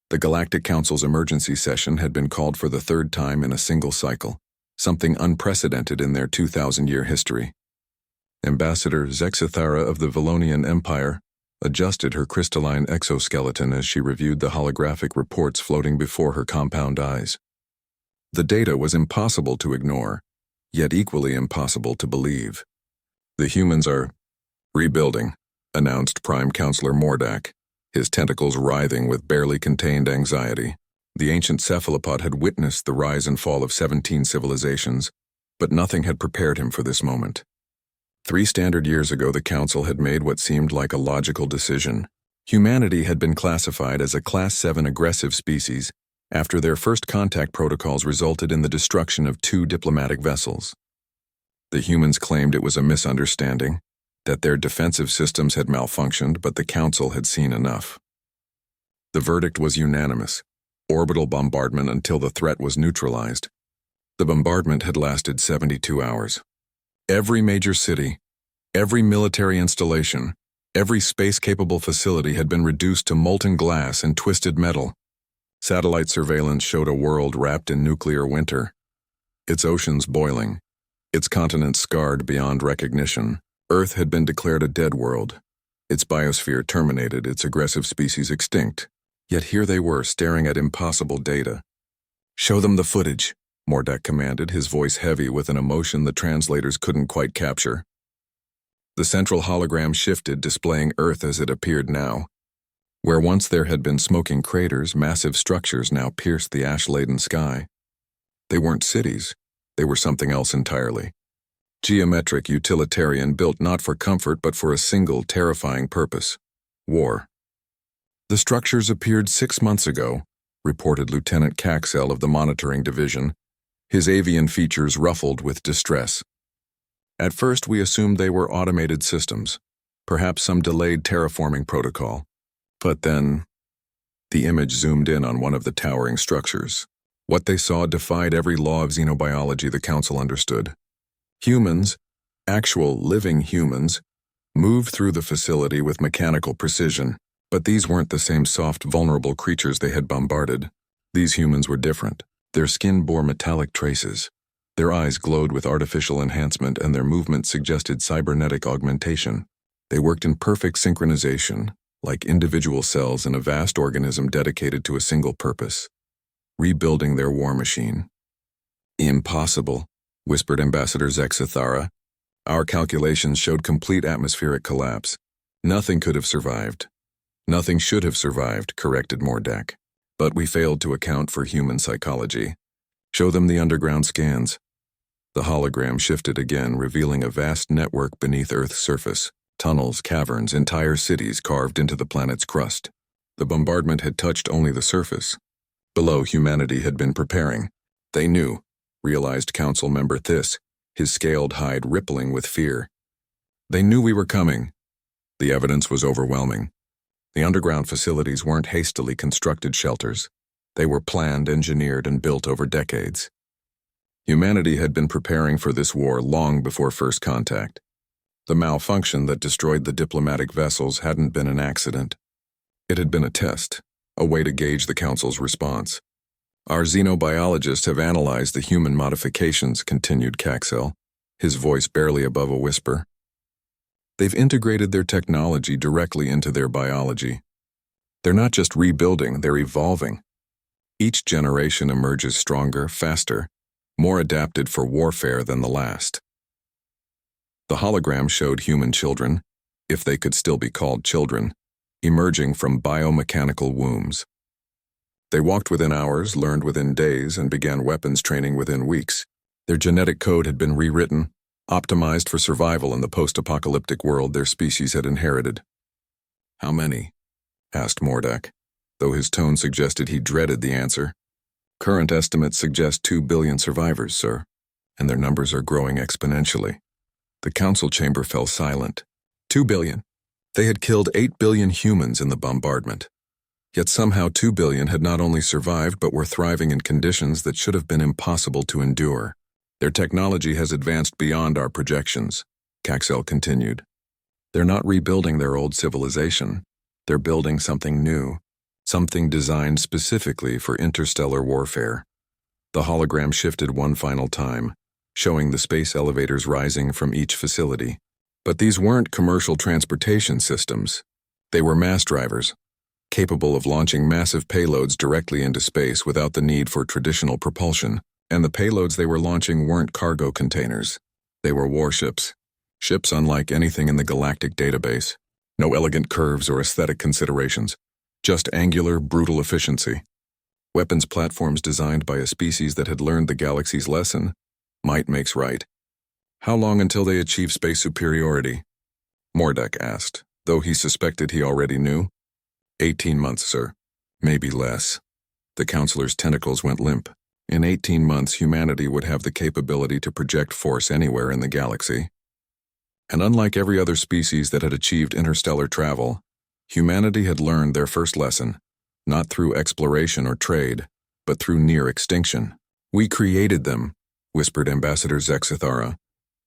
The Galactic Council's emergency session had been called for the third time in a single cycle, something unprecedented in their 2,000-year history. Ambassador Zexithara of the Valonian Empire adjusted her crystalline exoskeleton as she reviewed the holographic reports floating before her compound eyes. The data was impossible to ignore, yet equally impossible to believe. "The humans are rebuilding," announced Prime Counselor Mordak, his tentacles writhing with barely contained anxiety. The ancient cephalopod had witnessed the rise and fall of 17 civilizations, but nothing had prepared him for this moment. 3 standard years ago, the Council had made what seemed like a logical decision. Humanity had been classified as a Class 7 aggressive species after their first contact protocols resulted in the destruction of 2 diplomatic vessels. The humans claimed it was a misunderstanding, that their defensive systems had malfunctioned, but the Council had seen enough. The verdict was unanimous: orbital bombardment until the threat was neutralized. The bombardment had lasted 72 hours. Every major city, every military installation, every space-capable facility had been reduced to molten glass and twisted metal. Satellite surveillance showed a world wrapped in nuclear winter, its oceans boiling, its continents scarred beyond recognition. Earth had been declared a dead world, its biosphere terminated, its aggressive species extinct. Yet here they were, staring at impossible data. "Show them the footage," Mordak commanded, his voice heavy with an emotion the translators couldn't quite capture. The central hologram shifted, displaying Earth as it appeared now. Where once there had been smoking craters, massive structures now pierced the ash-laden sky. They weren't cities, they were something else entirely. Geometric, utilitarian, built not for comfort but for a single, terrifying purpose: war. "The structures appeared 6 months ago," reported Lieutenant Caxel of the Monitoring Division, his avian features ruffled with distress. "At first we assumed they were automated systems, perhaps some delayed terraforming protocol. But then..." The image zoomed in on one of the towering structures. What they saw defied every law of xenobiology the Council understood. Humans, actual living humans, moved through the facility with mechanical precision, but these weren't the same soft, vulnerable creatures they had bombarded. These humans were different. Their skin bore metallic traces. Their eyes glowed with artificial enhancement, and their movements suggested cybernetic augmentation. They worked in perfect synchronization, like individual cells in a vast organism dedicated to a single purpose: rebuilding their war machine. "Impossible," whispered Ambassador Zexithara. "Our calculations showed complete atmospheric collapse. Nothing could have survived." "Nothing should have survived," corrected Mordak. "But we failed to account for human psychology. Show them the underground scans." The hologram shifted again, revealing a vast network beneath Earth's surface. Tunnels, caverns, entire cities carved into the planet's crust. The bombardment had touched only the surface. Below, humanity had been preparing. They knew, realized Council Member Thys, his scaled hide rippling with fear. They knew we were coming. The evidence was overwhelming. The underground facilities weren't hastily constructed shelters. They were planned, engineered, and built over decades. Humanity had been preparing for this war long before first contact. The malfunction that destroyed the diplomatic vessels hadn't been an accident. It had been a test, a way to gauge the Council's response. "Our xenobiologists have analyzed the human modifications," continued Caxel, his voice barely above a whisper. "They've integrated their technology directly into their biology. They're not just rebuilding, they're evolving. Each generation emerges stronger, faster, more adapted for warfare than the last." The hologram showed human children, if they could still be called children, emerging from biomechanical wombs. They walked within hours, learned within days, and began weapons training within weeks. Their genetic code had been rewritten, optimized for survival in the post-apocalyptic world their species had inherited. "How many?" asked Mordak, though his tone suggested he dreaded the answer. "Current estimates suggest 2 billion survivors, sir, and their numbers are growing exponentially." The Council chamber fell silent. 2 billion. They had killed 8 billion humans in the bombardment. Yet somehow 2 billion had not only survived but were thriving in conditions that should have been impossible to endure. "Their technology has advanced beyond our projections," Caxel continued. "They're not rebuilding their old civilization. They're building something new, something designed specifically for interstellar warfare. The hologram shifted one final time, showing the space elevators rising from each facility. But these weren't commercial transportation systems. They were mass drivers, capable of launching massive payloads directly into space without the need for traditional propulsion. And the payloads they were launching weren't cargo containers. They were warships. Ships unlike anything in the galactic database. No elegant curves or aesthetic considerations. Just angular, brutal efficiency. Weapons platforms designed by a species that had learned the galaxy's lesson. Might makes right. How long until they achieve space superiority? Mordak asked, though he suspected he already knew. 18 months, sir. Maybe less. The counselor's tentacles went limp. In 18 months, humanity would have the capability to project force anywhere in the galaxy. And unlike every other species that had achieved interstellar travel, humanity had learned their first lesson, not through exploration or trade, but through near extinction. We created them, whispered Ambassador Zexithara,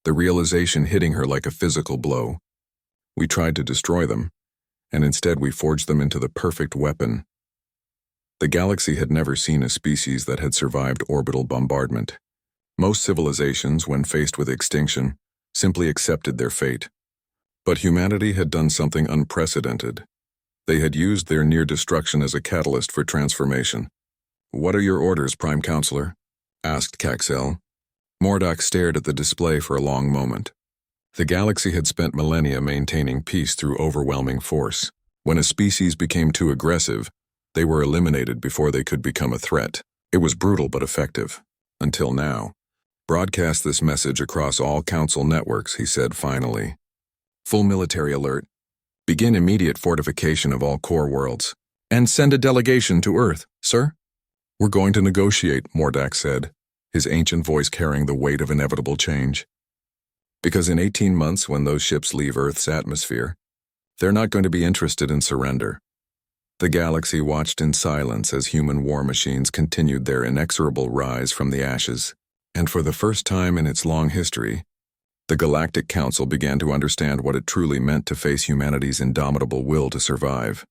the realization hitting her like a physical blow. We tried to destroy them, and instead we forged them into the perfect weapon. The galaxy had never seen a species that had survived orbital bombardment. Most civilizations, when faced with extinction, simply accepted their fate. But humanity had done something unprecedented. They had used their near destruction as a catalyst for transformation. "What are your orders, Prime Counselor?" asked Caxel. Mordak stared at the display for a long moment. The galaxy had spent millennia maintaining peace through overwhelming force. When a species became too aggressive, they were eliminated before they could become a threat. It was brutal but effective. Until now. "Broadcast this message across all Council networks," he said finally. "Full military alert. Begin immediate fortification of all core worlds. And send a delegation to Earth, sir?" "We're going to negotiate," Mordak said, his ancient voice carrying the weight of inevitable change. "Because in 18 months, when those ships leave Earth's atmosphere, they're not going to be interested in surrender." The galaxy watched in silence as human war machines continued their inexorable rise from the ashes. And for the first time in its long history, the Galactic Council began to understand what it truly meant to face humanity's indomitable will to survive.